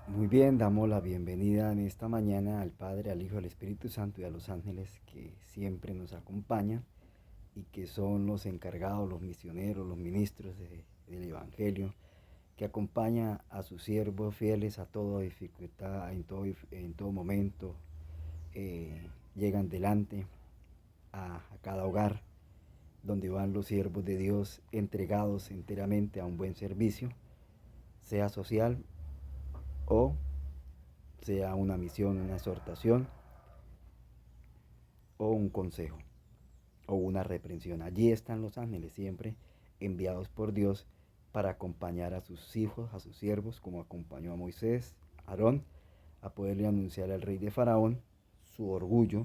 Muy bien, damos la bienvenida en esta mañana al Padre, al Hijo, al Espíritu Santo y a los ángeles que siempre nos acompañan y que son los encargados, los misioneros, los ministros del Evangelio, que acompaña a sus siervos fieles a toda dificultad, en todo momento, llegan delante a cada hogar donde van los siervos de Dios entregados enteramente a un buen servicio, sea social o sea una misión, una exhortación o un consejo o una reprensión. Allí están los ángeles siempre enviados por Dios para acompañar a sus hijos, a sus siervos, como acompañó a Moisés, a Aarón, a poderle anunciar al rey de Faraón su orgullo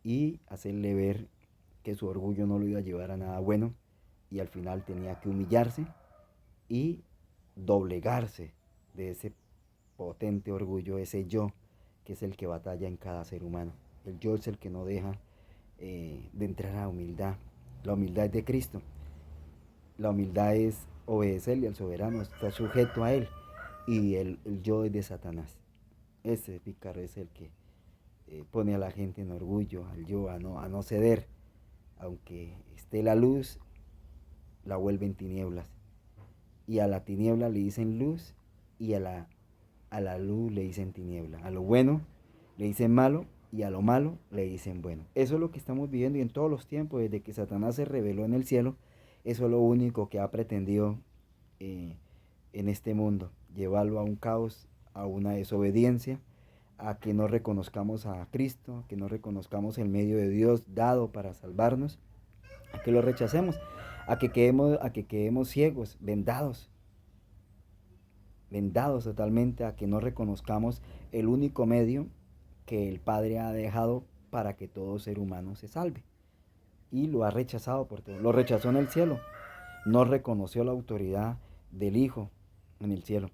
y hacerle ver que su orgullo no lo iba a llevar a nada bueno y al final tenía que humillarse y doblegarse de ese potente orgullo, ese yo, que es el que batalla en cada ser humano. El yo es el que no deja de entrar a la humildad. La humildad es de Cristo. La humildad es obedecerle al soberano, estar sujeto a él. Y el yo es de Satanás. Ese pícaro es el que pone a la gente en orgullo, al yo, a no ceder. Aunque esté la luz, la vuelve en tinieblas. Y a la tiniebla le dicen luz y a la luz le dicen tiniebla. A lo bueno le dicen malo y a lo malo le dicen bueno. Eso es lo que estamos viviendo y en todos los tiempos, desde que Satanás se reveló en el cielo, eso es lo único que ha pretendido eh, en este mundo, llevarlo a un caos, a una desobediencia, a que no reconozcamos a Cristo, a que no reconozcamos el medio de Dios dado para salvarnos, a que lo rechacemos, a que quedemos ciegos, vendados totalmente, a que no reconozcamos el único medio que el Padre ha dejado para que todo ser humano se salve. Y lo ha rechazado por todo. Lo rechazó en el cielo. No reconoció la autoridad del Hijo en el cielo.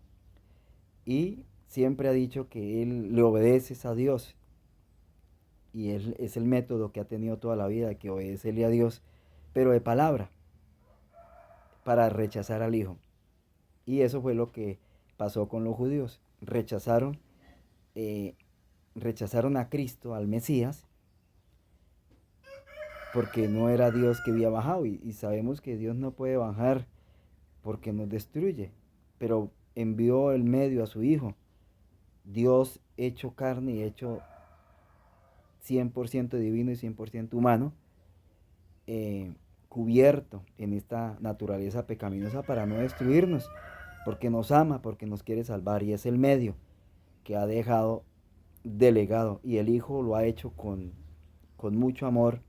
Y siempre ha dicho que él le obedece a Dios. Y él es el método que ha tenido toda la vida, que obedecerle a Dios, pero de palabra, para rechazar al Hijo. Y eso fue lo que pasó con los judíos. Eh, rechazaron a Cristo, al Mesías, porque no era Dios que había bajado. Y sabemos que Dios no puede bajar porque nos destruye, pero envió el medio a su Hijo. Dios hecho carne y hecho 100% divino y 100% humano, eh, cubierto en esta naturaleza pecaminosa para no destruirnos, porque nos ama, porque nos quiere salvar y es el medio que ha dejado delegado y el Hijo lo ha hecho con mucho amor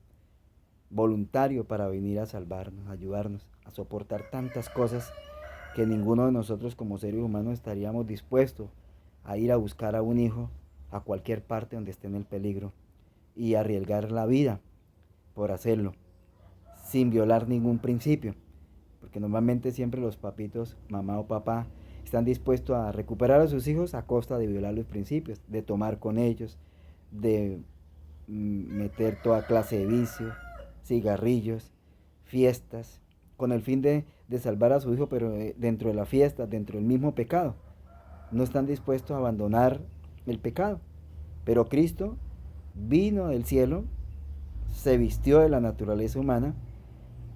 voluntario para venir a salvarnos, a ayudarnos, a soportar tantas cosas que ninguno de nosotros como seres humanos estaríamos dispuestos a ir a buscar a un hijo a cualquier parte donde esté en el peligro y arriesgar la vida por hacerlo, sin violar ningún principio. Porque normalmente siempre los papitos, mamá o papá, están dispuestos a recuperar a sus hijos a costa de violar los principios, de tomar con ellos, de meter toda clase de vicios, cigarrillos, fiestas, con el fin de salvar a su hijo, pero dentro de la fiesta, dentro del mismo pecado. No están dispuestos a abandonar el pecado. Pero Cristo vino del cielo, se vistió de la naturaleza humana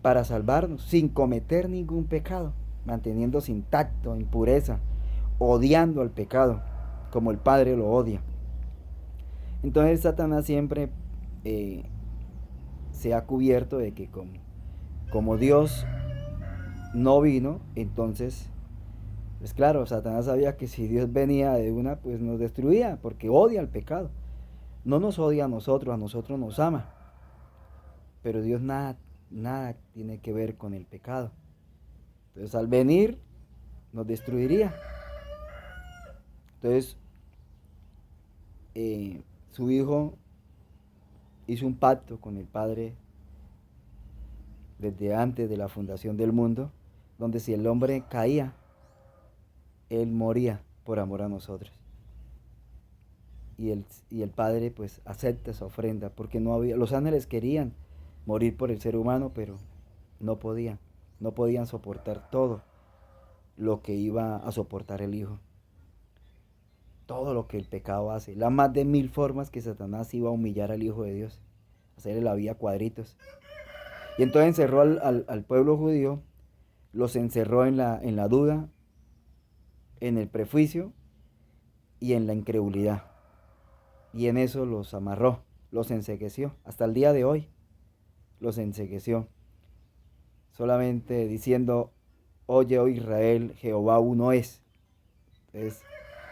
para salvarnos sin cometer ningún pecado, manteniéndose intacto, en pureza, odiando al pecado, como el Padre lo odia. Entonces Satanás siempre eh, se ha cubierto de que como Dios no vino, entonces, pues claro, Satanás sabía que si Dios venía de una, pues nos destruía, porque odia el pecado. No nos odia a nosotros nos ama, pero Dios nada tiene que ver con el pecado. Entonces al venir nos destruiría. Entonces su hijo hizo un pacto con el Padre desde antes de la fundación del mundo, donde si el hombre caía, él moría por amor a nosotros. Y el Padre pues acepta esa ofrenda, porque no había, los ángeles querían morir por el ser humano, pero no podían soportar todo lo que iba a soportar el Hijo. todo lo que el pecado hace, las más de 1000 formas que Satanás iba a humillar al Hijo de Dios, hacerle la vida a cuadritos. Y entonces encerró al pueblo judío, los encerró en la duda, en el prejuicio y en la incredulidad. Y en eso los amarró, los encegueció. Hasta el día de hoy los encegueció. Solamente diciendo, oye, oh Israel, Jehová uno es. Entonces,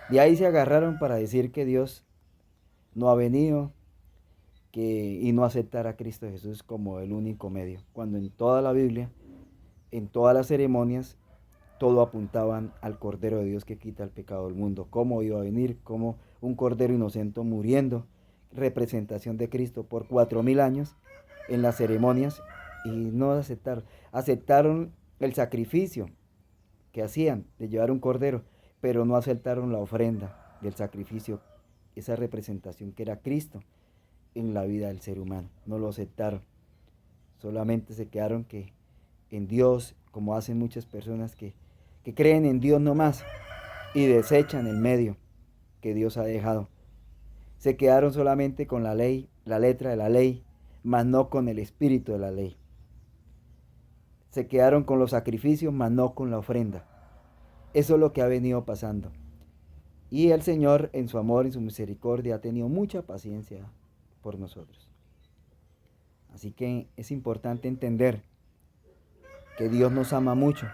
de ahí se agarraron para decir que Dios no ha venido y no aceptar a Cristo Jesús como el único medio. Cuando en toda la Biblia, en todas las ceremonias, todo apuntaban al Cordero de Dios que quita el pecado del mundo. Cómo iba a venir, como un Cordero inocente muriendo, representación de Cristo por 4000 años en las ceremonias, y no aceptaron. Aceptaron el sacrificio que hacían de llevar un cordero, pero no aceptaron la ofrenda del sacrificio, esa representación que era Cristo en la vida del ser humano. No lo aceptaron. Solamente se quedaron que en Dios, como hacen muchas personas que creen en Dios nomás y desechan el medio que Dios ha dejado. Se quedaron solamente con la ley, la letra de la ley, mas no con el espíritu de la ley. Se quedaron con los sacrificios, mas no con la ofrenda. Eso es lo que ha venido pasando. Y el Señor, en su amor, en su misericordia, ha tenido mucha paciencia por nosotros. Así que es importante entender que Dios nos ama mucho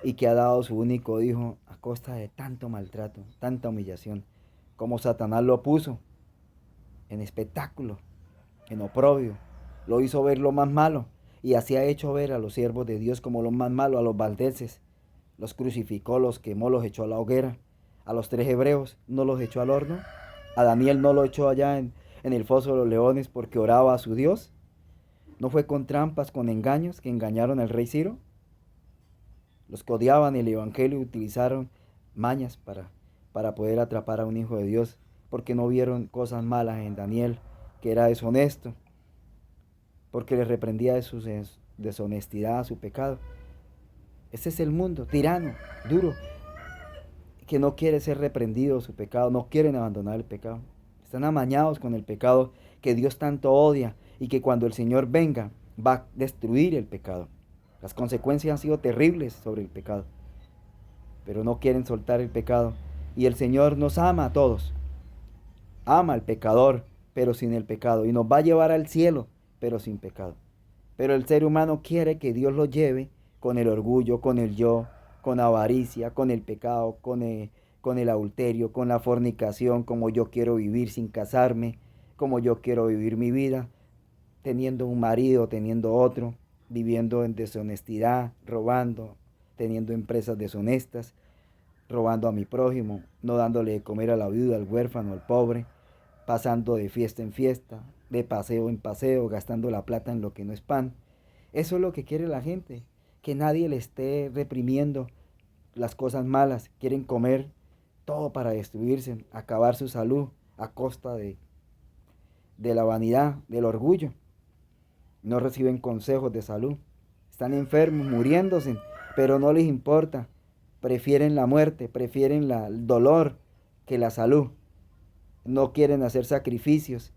y que ha dado su único hijo a costa de tanto maltrato, tanta humillación, como Satanás lo puso en espectáculo, en oprobio, lo hizo ver lo más malo, y así ha hecho ver a los siervos de Dios como lo más malo, a los valdeses, los crucificó, los quemó, los echó a la hoguera. A los 3 hebreos no los echó al horno. A Daniel no lo echó allá en el foso de los leones porque oraba a su Dios. ¿No fue con trampas, con engaños que engañaron al rey Ciro? Los que odiaban el evangelio utilizaron mañas para poder atrapar a un hijo de Dios, porque no vieron cosas malas en Daniel, que era deshonesto, porque le reprendía de su deshonestidad, su pecado. Ese es el mundo, tirano, duro, que no quiere ser reprendido su pecado, no quieren abandonar el pecado. Están amañados con el pecado que Dios tanto odia y que cuando el Señor venga va a destruir el pecado. Las consecuencias han sido terribles sobre el pecado, pero no quieren soltar el pecado. Y el Señor nos ama a todos. Ama al pecador, pero sin el pecado. Y nos va a llevar al cielo, pero sin pecado. Pero el ser humano quiere que Dios lo lleve con el orgullo, con el yo, con avaricia, con el pecado, con el adulterio, con la fornicación, como yo quiero vivir sin casarme, como yo quiero vivir mi vida, teniendo un marido, teniendo otro, viviendo en deshonestidad, robando, teniendo empresas deshonestas, robando a mi prójimo, no dándole de comer a la viuda, al huérfano, al pobre, pasando de fiesta en fiesta, de paseo en paseo, gastando la plata en lo que no es pan. Eso es lo que quiere la gente, que nadie le esté reprimiendo las cosas malas. Quieren comer todo para destruirse, acabar su salud a costa de la vanidad, del orgullo. No reciben consejos de salud. Están enfermos, muriéndose, pero no les importa. Prefieren la muerte, prefieren el dolor que la salud. No quieren hacer sacrificios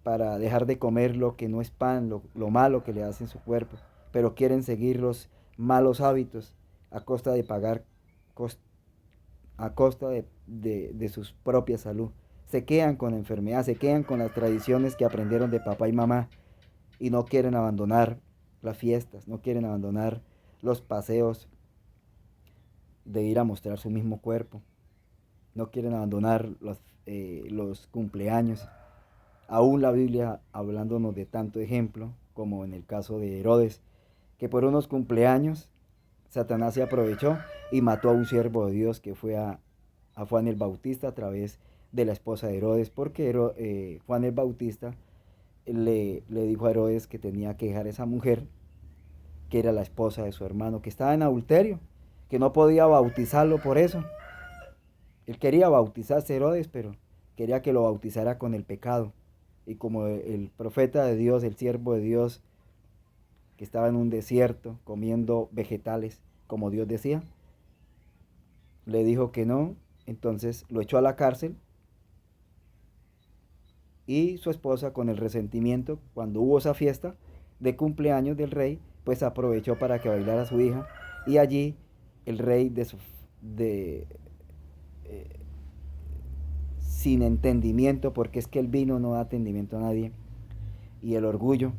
para dejar de comer lo que no es pan, lo malo que le hace en su cuerpo, pero quieren seguir los malos hábitos a costa de pagar, a costa de su propia salud. Se quedan con la enfermedad, se quedan con las tradiciones que aprendieron de papá y mamá y no quieren abandonar las fiestas, no quieren abandonar los paseos de ir a mostrar su mismo cuerpo, no quieren abandonar los cumpleaños. Aún la Biblia hablándonos de tanto ejemplo, como en el caso de Herodes, que por unos cumpleaños Satanás se aprovechó y mató a un siervo de Dios que fue a Juan el Bautista a través de la esposa de Herodes, porque Juan el Bautista le dijo a Herodes que tenía que dejar a esa mujer, que era la esposa de su hermano, que estaba en adulterio, que no podía bautizarlo por eso. Él quería bautizarse Herodes, pero quería que lo bautizara con el pecado. Y como el profeta de Dios, el siervo de Dios, que estaba en un desierto comiendo vegetales, como Dios decía, le dijo que no, Entonces lo echó a la cárcel y su esposa, con el resentimiento, cuando hubo esa fiesta de cumpleaños del rey, pues aprovechó para que bailara su hija, y allí el rey de, eh, sin entendimiento, porque es que el vino no da entendimiento a nadie, y el orgullo,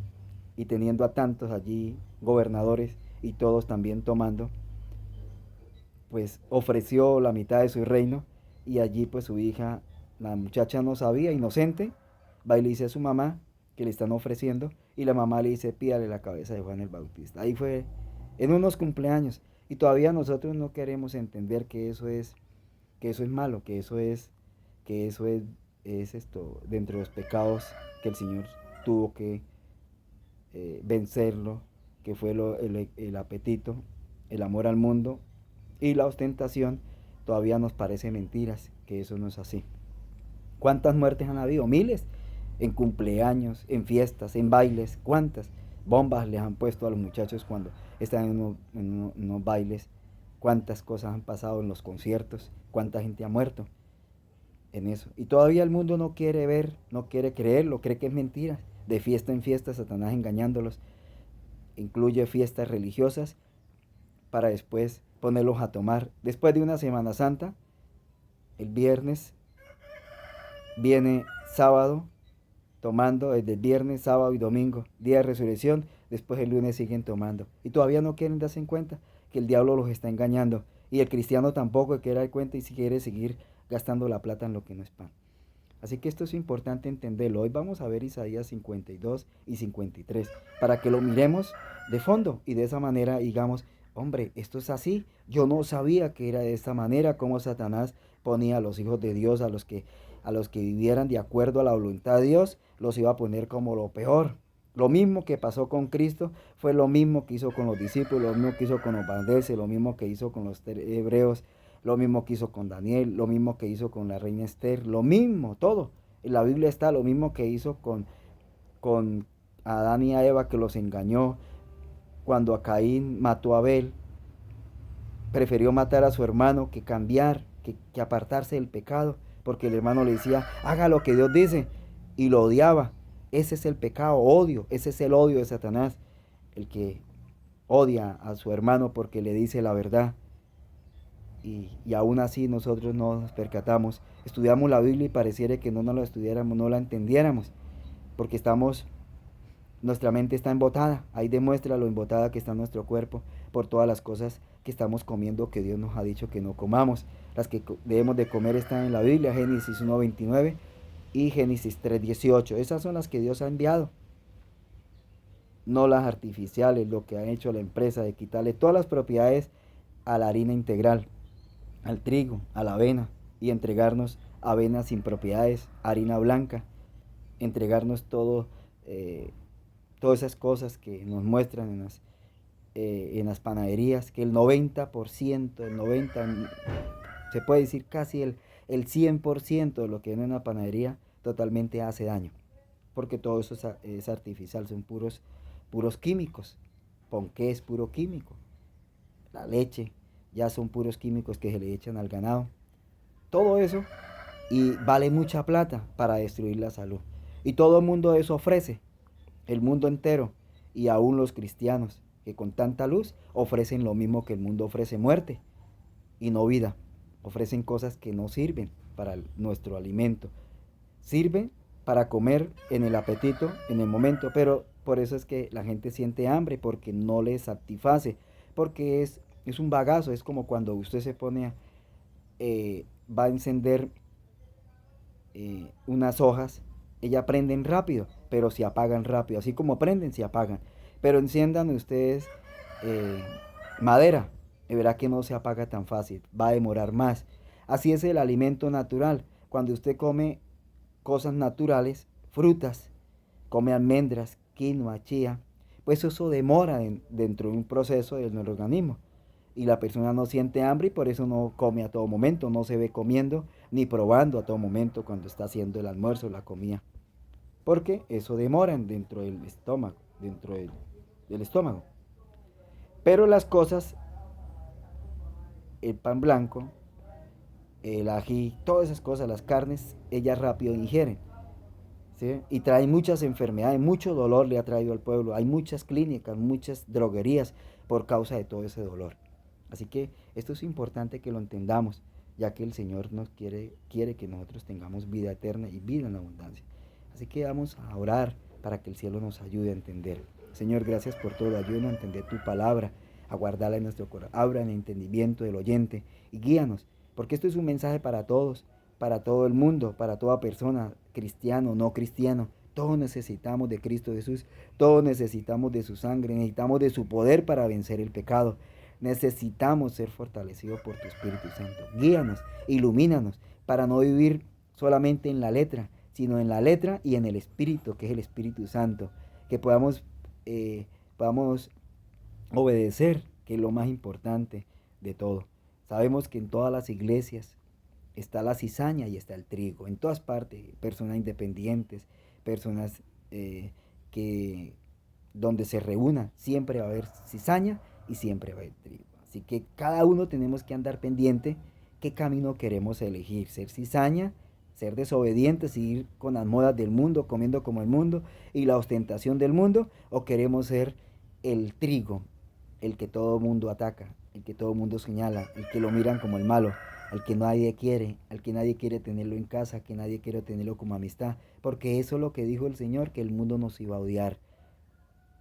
y teniendo a tantos allí gobernadores y todos también tomando, pues ofreció la mitad de su reino, y allí pues su hija, la muchacha no sabía, inocente, va y le dice a su mamá que le están ofreciendo, y la mamá le dice pídale la cabeza de Juan el Bautista. Ahí fue en unos cumpleaños, y todavía nosotros no queremos entender que eso es malo, que eso es esto dentro de los pecados que el Señor tuvo que vencerlo, que fue el apetito, el amor al mundo y la ostentación. Todavía nos parece mentiras que eso no es así. ¿Cuántas muertes han habido? Miles. En cumpleaños, en fiestas, en bailes. ¿Cuántas bombas les han puesto a los muchachos cuando están en unos bailes? ¿Cuántas cosas han pasado en los conciertos? ¿Cuánta gente ha muerto en eso? Y todavía el mundo no quiere ver, no quiere creerlo, cree que es mentira. De fiesta en fiesta, Satanás engañándolos. Incluye fiestas religiosas para después ponerlos a tomar. Después de una Semana Santa, el viernes viene sábado, tomando desde el viernes, sábado y domingo, día de resurrección, después el lunes siguen tomando. Y todavía no quieren darse cuenta que el diablo los está engañando. Y el cristiano tampoco quiere dar cuenta y si quiere seguir gastando la plata en lo que no es pan. Así que esto es importante entenderlo. Hoy vamos a ver Isaías 52 y 53 para que lo miremos de fondo y de esa manera digamos, hombre, esto es así. Yo no sabía que era de esta manera como Satanás ponía a los hijos de Dios, a los que vivieran de acuerdo a la voluntad de Dios, los iba a poner como lo peor. Lo mismo que pasó con Cristo fue lo mismo que hizo con los discípulos, lo mismo que hizo con los bandeses, lo mismo que hizo con los hebreos, lo mismo que hizo con Daniel, lo mismo que hizo con la reina Esther, lo mismo, todo. En la Biblia está lo mismo que hizo con Adán y a Eva, que los engañó. Cuando a Caín mató a Abel, prefirió matar a su hermano que cambiar, que apartarse del pecado, porque el hermano le decía, haga lo que Dios dice, y lo odiaba. Ese es el pecado, odio, ese es el odio de Satanás, el que odia a su hermano porque le dice la verdad. Y aún así nosotros no nos percatamos. Estudiamos la Biblia y pareciera que no nos la estudiáramos, no la entendiéramos, porque nuestra mente está embotada. Ahí demuestra lo embotada que está nuestro cuerpo por todas las cosas que estamos comiendo que Dios nos ha dicho que no comamos. Las que debemos de comer están en la Biblia, Génesis 1:29 y Génesis 3:18. Esas son las que Dios ha enviado, no las artificiales, lo que ha hecho la empresa de quitarle todas las propiedades a la harina integral, al trigo, a la avena, y entregarnos avena sin propiedades, harina blanca, entregarnos todas esas cosas que nos muestran en las panaderías, que el 90%, el 90%, se puede decir casi el 100% de lo que viene en la panadería totalmente hace daño, porque todo eso es artificial, son puros químicos. Ponqué es puro químico, la leche ya son puros químicos que se le echan al ganado. Todo eso, y vale mucha plata para destruir la salud. Y todo el mundo eso ofrece, el mundo entero, y aún los cristianos, que con tanta luz ofrecen lo mismo que el mundo ofrece: muerte y no vida. Ofrecen cosas que no sirven para nuestro alimento. Sirven para comer en el apetito, en el momento, pero por eso es que la gente siente hambre, porque no les satisface, porque es un bagazo. Es como cuando usted se pone, va a encender unas hojas, ellas prenden rápido, pero se apagan rápido, así como prenden, se apagan. Pero enciendan ustedes eh, madera, y verá que no se apaga tan fácil, va a demorar más. Así es el alimento natural. Cuando usted come cosas naturales, frutas, come almendras, quinoa, chía, pues eso demora dentro de un proceso del organismo. Y la persona no siente hambre y por eso no come a todo momento, no se ve comiendo ni probando a todo momento cuando está haciendo el almuerzo, la comida. Porque eso demora dentro del estómago, del estómago. Pero las cosas, el pan blanco, el ají, todas esas cosas, las carnes, ellas rápido ingieren, ¿sí? Y trae muchas enfermedades, mucho dolor le ha traído al pueblo. Hay muchas clínicas, muchas droguerías por causa de todo ese dolor. Así que esto es importante que lo entendamos, ya que el Señor quiere que nosotros tengamos vida eterna y vida en abundancia. Así que vamos a orar para que el cielo nos ayude a entender. Señor, gracias por todo. Ayúdanos a entender tu palabra, a guardarla en nuestro corazón. Abra el entendimiento del oyente y guíanos, porque esto es un mensaje para todo el mundo, para toda persona, cristiano, no cristiano. Todos necesitamos de Cristo Jesús, todos necesitamos de su sangre, necesitamos de su poder para vencer el pecado. Necesitamos ser fortalecidos por tu Espíritu Santo. Guíanos, ilumínanos, para no vivir solamente en la letra, sino en la letra y en el Espíritu, que es el Espíritu Santo. Que podamos obedecer, que es lo más importante de todo. Sabemos que en todas las iglesias está la cizaña y está el trigo. En todas partes, personas independientes, personas que donde se reúna, siempre va a haber cizaña y siempre va a haber trigo. Así que cada uno tenemos que andar pendiente qué camino queremos elegir, ser cizaña, ser desobedientes, seguir con las modas del mundo, comiendo como el mundo y la ostentación del mundo, o queremos ser el trigo, el que todo el mundo ataca, el que todo el mundo señala, el que lo miran como el malo, al que nadie quiere, al que nadie quiere tenerlo en casa, que nadie quiere tenerlo como amistad, porque eso es lo que dijo el Señor, que el mundo nos iba a odiar.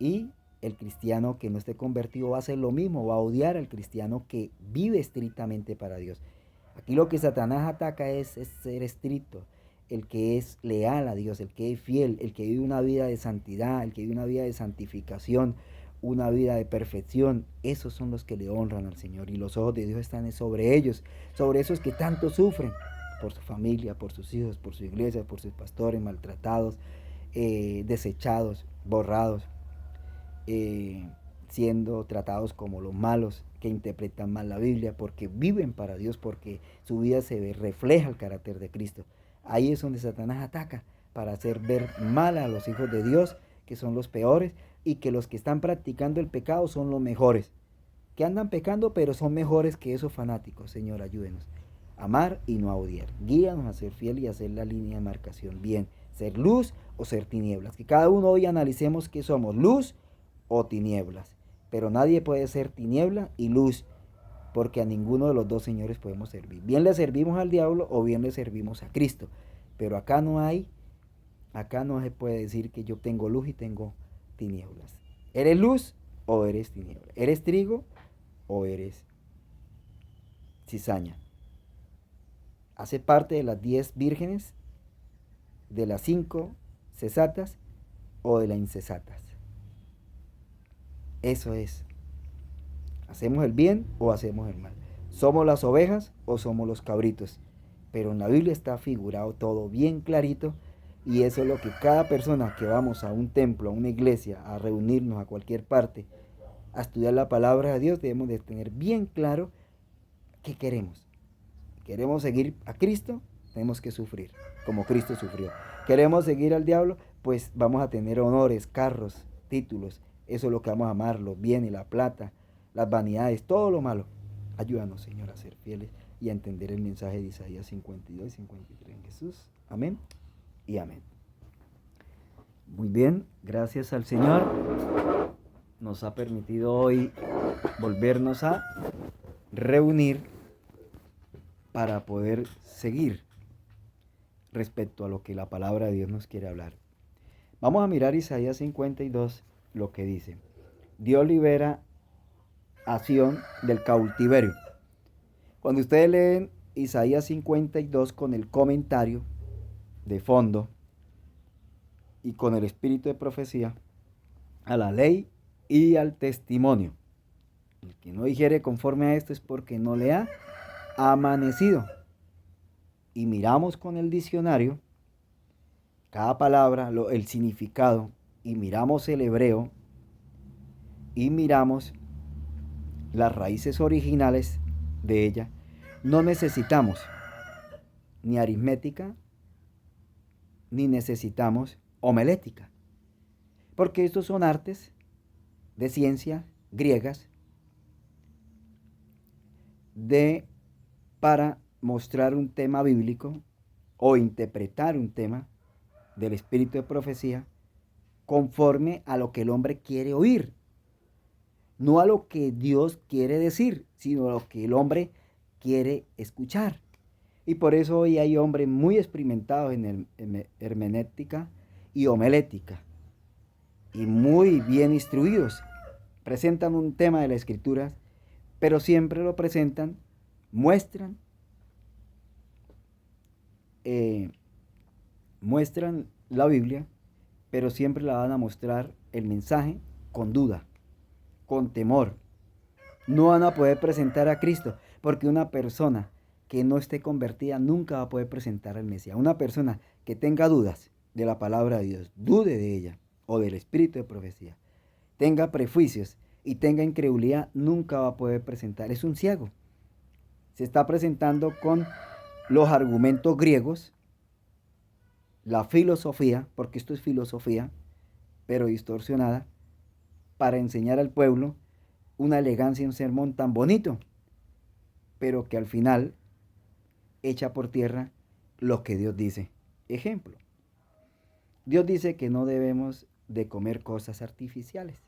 Y el cristiano que no esté convertido va a hacer lo mismo, va a odiar al cristiano que vive estrictamente para Dios. Aquí lo que Satanás ataca es ser estricto, el que es leal a Dios, el que es fiel, el que vive una vida de santidad, el que vive una vida de santificación, una vida de perfección. Esos son los que le honran al Señor y los ojos de Dios están sobre ellos, sobre esos que tanto sufren por su familia, por sus hijos, por su iglesia, por sus pastores maltratados, desechados, borrados, siendo tratados como los malos que interpretan mal la Biblia, porque viven para Dios, porque su vida refleja el carácter de Cristo. Ahí es donde Satanás ataca para hacer ver mal a los hijos de Dios, que son los peores, y que los que están practicando el pecado son los mejores, que andan pecando pero son mejores que esos fanáticos. Señor, ayúdenos a amar y no a odiar. Guíanos a ser fiel y a hacer la línea de marcación bien, ser luz o ser tinieblas. Que cada uno hoy analicemos qué somos, luz o tinieblas. Pero nadie puede ser tiniebla y luz, porque a ninguno de los dos señores podemos servir. Bien le servimos al diablo o bien le servimos a Cristo. Pero acá no se puede decir que yo tengo luz y tengo tinieblas. ¿Eres luz o eres tiniebla? ¿Eres trigo o eres cizaña? ¿Hace parte de las 10 vírgenes, de las 5 cesatas o de las incesatas? Eso es. ¿Hacemos el bien o hacemos el mal? ¿Somos las ovejas o somos los cabritos? Pero en la Biblia está figurado todo bien clarito, y eso es lo que cada persona que vamos a un templo, a una iglesia, a reunirnos a cualquier parte, a estudiar la palabra de Dios, debemos de tener bien claro qué queremos. ¿Queremos seguir a Cristo? Tenemos que sufrir, como Cristo sufrió. ¿Queremos seguir al diablo? Pues vamos a tener honores, carros, títulos. Eso es lo que vamos a amar, los bienes, la plata, las vanidades, todo lo malo. Ayúdanos, Señor, a ser fieles y a entender el mensaje de Isaías 52 y 53 en Jesús. Amén y amén. Muy bien, gracias al Señor. Nos ha permitido hoy volvernos a reunir para poder seguir respecto a lo que la palabra de Dios nos quiere hablar. Vamos a mirar Isaías 52, lo que dice. Dios libera a Sión del cautiverio. Cuando ustedes leen Isaías 52 con el comentario de fondo y con el espíritu de profecía, a la ley y al testimonio. El que no dijere conforme a esto es porque no le ha amanecido. Y miramos con el diccionario cada palabra, el significado, y miramos el hebreo, y miramos las raíces originales de ella. No necesitamos ni aritmética, ni necesitamos homilética, porque estos son artes de ciencia griegas para mostrar un tema bíblico o interpretar un tema del espíritu de profecía conforme a lo que el hombre quiere oír, no a lo que Dios quiere decir, sino a lo que el hombre quiere escuchar. Y por eso hoy hay hombres muy experimentados en hermenéutica y homilética y muy bien instruidos. Presentan un tema de la escritura, pero siempre lo presentan, muestran, eh, muestran la Biblia, pero siempre la van a mostrar el mensaje con duda, con temor. No van a poder presentar a Cristo, porque una persona que no esté convertida nunca va a poder presentar al Mesías. Una persona que tenga dudas de la palabra de Dios, dude de ella o del espíritu de profecía, tenga prejuicios y tenga incredulidad, nunca va a poder presentar. Es un ciego. Se está presentando con los argumentos griegos, la filosofía, porque esto es filosofía, pero distorsionada, para enseñar al pueblo una elegancia y un sermón tan bonito, pero que al final echa por tierra lo que Dios dice. Ejemplo, Dios dice que no debemos de comer cosas artificiales.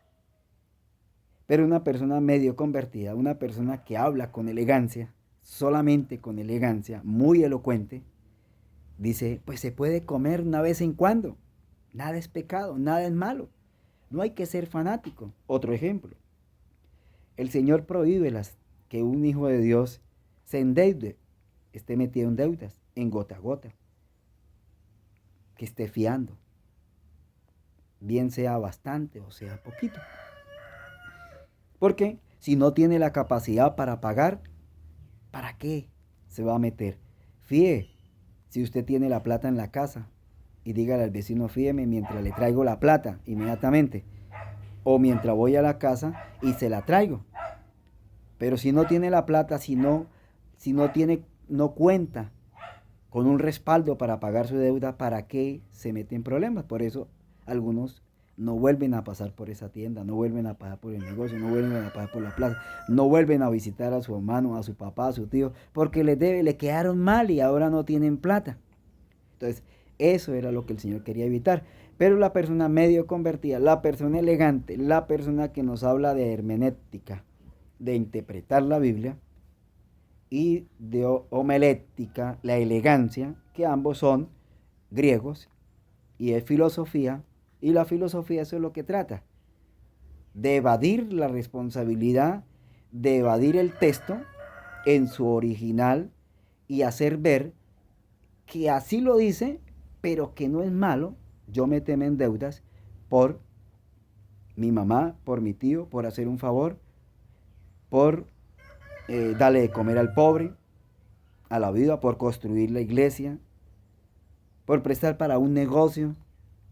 Pero una persona medio convertida, una persona que habla con elegancia, solamente con elegancia, muy elocuente, dice, pues se puede comer una vez en cuando. Nada es pecado, nada es malo. No hay que ser fanático. Otro ejemplo, el Señor prohíbe que un hijo de Dios se endeude, esté metido en deudas, en gota a gota, que esté fiando, bien sea bastante o sea poquito. Porque si no tiene la capacidad para pagar, ¿para qué se va a meter? Fíe, si usted tiene la plata en la casa y dígale al vecino, fíeme mientras le traigo la plata inmediatamente, o mientras voy a la casa y se la traigo. Pero si no tiene la plata, no cuenta con un respaldo para pagar su deuda, ¿para qué se mete en problemas? Por eso algunos no vuelven a pasar por esa tienda, no vuelven a pasar por el negocio, no vuelven a pasar por la plaza, no vuelven a visitar a su hermano, a su papá, a su tío, porque le quedaron mal y ahora no tienen plata. Entonces, eso era lo que el Señor quería evitar. Pero la persona medio convertida, la persona elegante, la persona que nos habla de hermenéutica, de interpretar la Biblia, y de homilética, la elegancia, que ambos son griegos, y es filosofía, y la filosofía eso es lo que trata, de evadir la responsabilidad, de evadir el texto en su original y hacer ver que así lo dice, pero que no es malo yo meterme en deudas por mi mamá, por mi tío, por hacer un favor, por darle de comer al pobre, a la vida, por construir la iglesia, por prestar para un negocio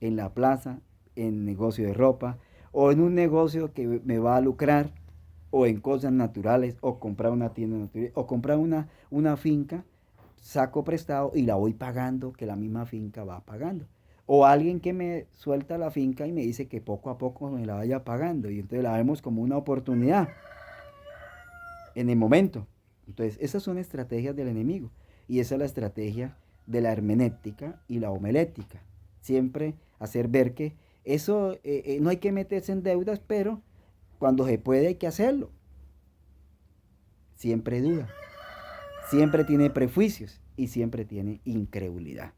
en la plaza, en negocio de ropa, o en un negocio que me va a lucrar, o en cosas naturales, o comprar una tienda natural, o comprar una finca, saco prestado y la voy pagando, que la misma finca va pagando. O alguien que me suelta la finca y me dice que poco a poco me la vaya pagando, y entonces la vemos como una oportunidad en el momento. Entonces, esas son estrategias del enemigo. Y esa es la estrategia de la hermenéutica y la homilética. Siempre hacer ver que eso no hay que meterse en deudas, pero cuando se puede hay que hacerlo. Siempre duda, siempre tiene prejuicios y siempre tiene incredulidad.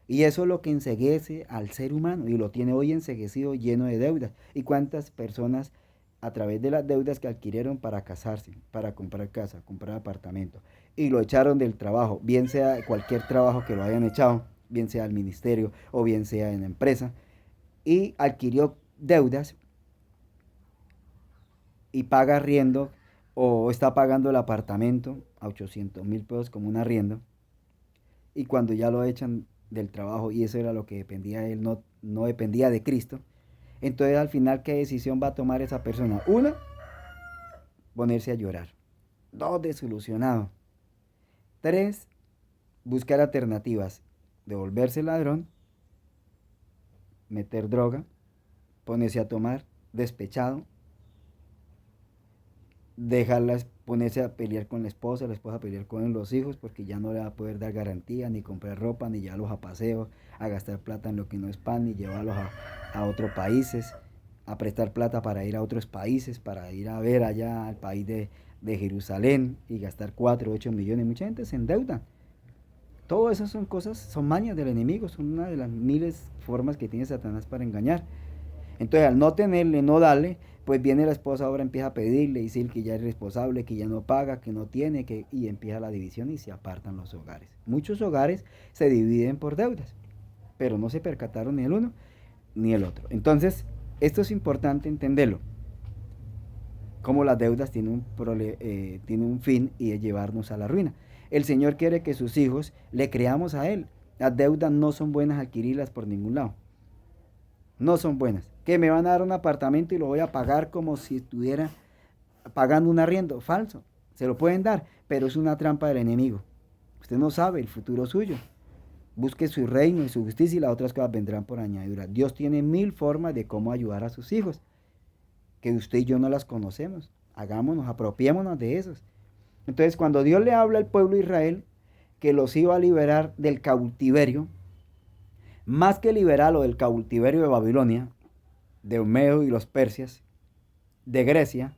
Y eso es lo que enceguece al ser humano y lo tiene hoy enceguecido, lleno de deudas. ¿Y cuántas personas a través de las deudas que adquirieron para casarse, para comprar casa, comprar apartamento, y lo echaron del trabajo, bien sea cualquier trabajo que lo hayan echado, bien sea al ministerio o bien sea en la empresa, y adquirió deudas y paga arriendo o está pagando el apartamento a 800.000 pesos como un arriendo, y cuando ya lo echan del trabajo y eso era lo que dependía de él, no dependía de Cristo, entonces al final, ¿qué decisión va a tomar esa persona? Una, ponerse a llorar. Dos, desilusionado. Tres, buscar alternativas. Devolverse ladrón, meter droga, ponerse a tomar, despechado, dejarla ponerse a pelear con la esposa a pelear con los hijos, porque ya no le va a poder dar garantía, ni comprar ropa, ni llevarlos a paseos, a gastar plata en lo que no es pan, ni llevarlos a otros países, a prestar plata para ir a otros países, para ir a ver allá al país de Jerusalén y gastar 4 o 8 millones. Mucha gente se endeuda. Todo eso son cosas, son mañas del enemigo, son una de las miles formas que tiene Satanás para engañar. Entonces, al no tenerle, no darle, pues viene la esposa, ahora empieza a pedirle, decir que ya es responsable, que ya no paga, que no tiene, y empieza la división y se apartan los hogares. Muchos hogares se dividen por deudas, pero no se percataron ni el uno ni el otro. Entonces, esto es importante entenderlo, cómo las deudas tienen un fin y es llevarnos a la ruina. El Señor quiere que sus hijos le creamos a Él. Las deudas no son buenas adquirirlas por ningún lado. No son buenas. Que me van a dar un apartamento y lo voy a pagar como si estuviera pagando un arriendo. Falso. Se lo pueden dar, pero es una trampa del enemigo. Usted no sabe el futuro suyo. Busque su reino y su justicia y las otras cosas vendrán por añadidura. Dios tiene 1000 formas de cómo ayudar a sus hijos, que usted y yo no las conocemos. Hagámonos, apropiémonos de esos. Entonces, cuando Dios le habla al pueblo de Israel que los iba a liberar del cautiverio, más que liberarlo del cautiverio de Babilonia, de Medo y los persias, de Grecia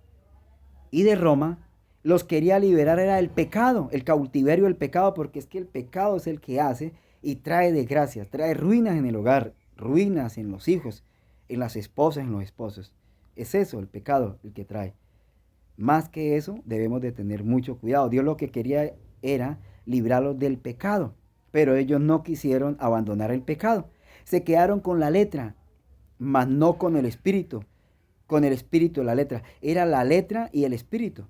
y de Roma, los quería liberar era el pecado, el cautiverio del pecado, porque es que el pecado es el que hace y trae desgracias, trae ruinas en el hogar, ruinas en los hijos, en las esposas, en los esposos. Es eso, el pecado, el que trae. Más que eso, debemos de tener mucho cuidado. Dios lo que quería era librarlos del pecado, pero ellos no quisieron abandonar el pecado. Se quedaron con la letra, mas no con el espíritu de la letra. Era la letra y el espíritu.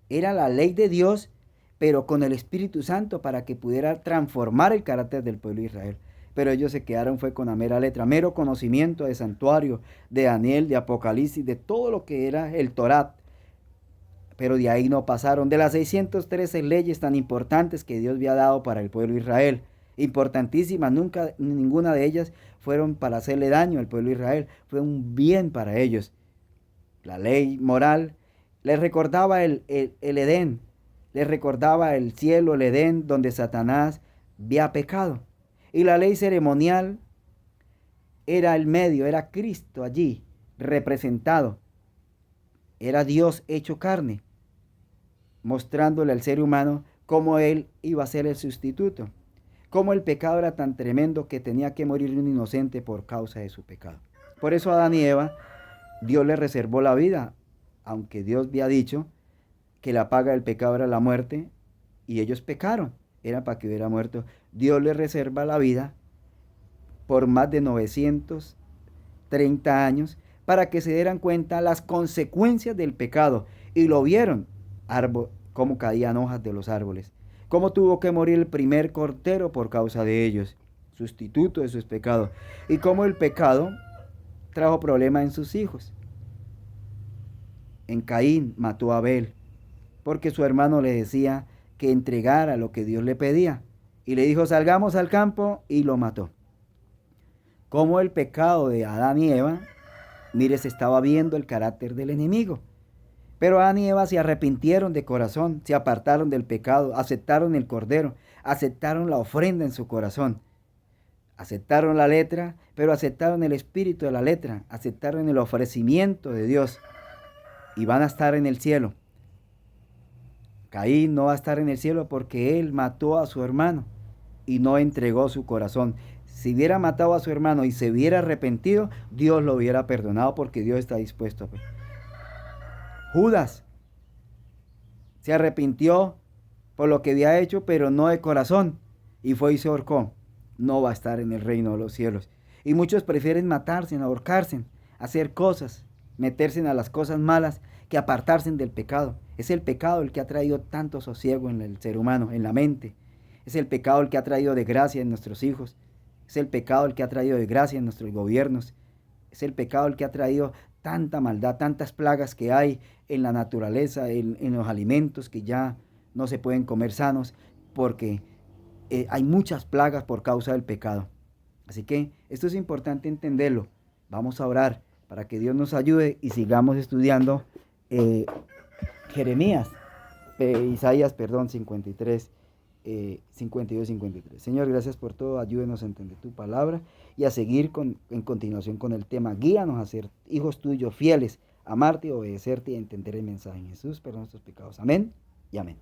Era la ley de Dios, pero con el Espíritu Santo para que pudiera transformar el carácter del pueblo de Israel. Pero ellos se quedaron fue con la mera letra, mero conocimiento de santuario, de Daniel, de Apocalipsis, de todo lo que era el Torá. Pero de ahí no pasaron. De las 613 leyes tan importantes que Dios había dado para el pueblo de Israel, importantísimas, nunca ninguna de ellas fueron para hacerle daño al pueblo de Israel, fue un bien para ellos. La ley moral les recordaba el Edén, les recordaba el cielo, el Edén, donde Satanás había pecado. Y la ley ceremonial era el medio, era Cristo allí representado, era Dios hecho carne, mostrándole al ser humano cómo él iba a ser el sustituto, cómo el pecado era tan tremendo que tenía que morir un inocente por causa de su pecado. Por eso a Adán y Eva Dios les reservó la vida, aunque Dios había dicho que la paga del pecado era la muerte, y ellos pecaron, era para que hubiera muerto. Dios les reserva la vida por más de 930 años para que se dieran cuenta las consecuencias del pecado, y lo vieron, cómo caían hojas de los árboles, cómo tuvo que morir el primer cordero por causa de ellos, sustituto de sus pecados, y cómo el pecado trajo problemas en sus hijos. En Caín mató a Abel, porque su hermano le decía que entregara lo que Dios le pedía, y le dijo, salgamos al campo, y lo mató. Como el pecado de Adán y Eva, mire, se estaba viendo el carácter del enemigo. Pero Adán y Eva se arrepintieron de corazón, se apartaron del pecado, aceptaron el cordero, aceptaron la ofrenda en su corazón. Aceptaron la letra, pero aceptaron el espíritu de la letra, aceptaron el ofrecimiento de Dios y van a estar en el cielo. Caín no va a estar en el cielo porque él mató a su hermano y no entregó su corazón. Si hubiera matado a su hermano y se hubiera arrepentido, Dios lo hubiera perdonado porque Dios está dispuesto. Judas se arrepintió por lo que había hecho, pero no de corazón, y fue y se ahorcó. No va a estar en el reino de los cielos. Y muchos prefieren matarse, ahorcarse, hacer cosas, meterse a las cosas malas, que apartarse del pecado. Es el pecado el que ha traído tanto sosiego en el ser humano, en la mente. Es el pecado el que ha traído desgracia en nuestros hijos. Es el pecado el que ha traído desgracia en nuestros gobiernos. Es el pecado el que ha traído tanta maldad, tantas plagas que hay en la naturaleza, en los alimentos que ya no se pueden comer sanos, porque hay muchas plagas por causa del pecado. Así que esto es importante entenderlo. Vamos a orar para que Dios nos ayude y sigamos estudiando Jeremías, Isaías, perdón, 53, 52, 53. Señor, gracias por todo, ayúdenos a entender tu palabra y a seguir en continuación con el tema. Guíanos a ser hijos tuyos fieles, amarte, obedecerte y entender el mensaje. En Jesús, perdón nuestros pecados. Amén y amén.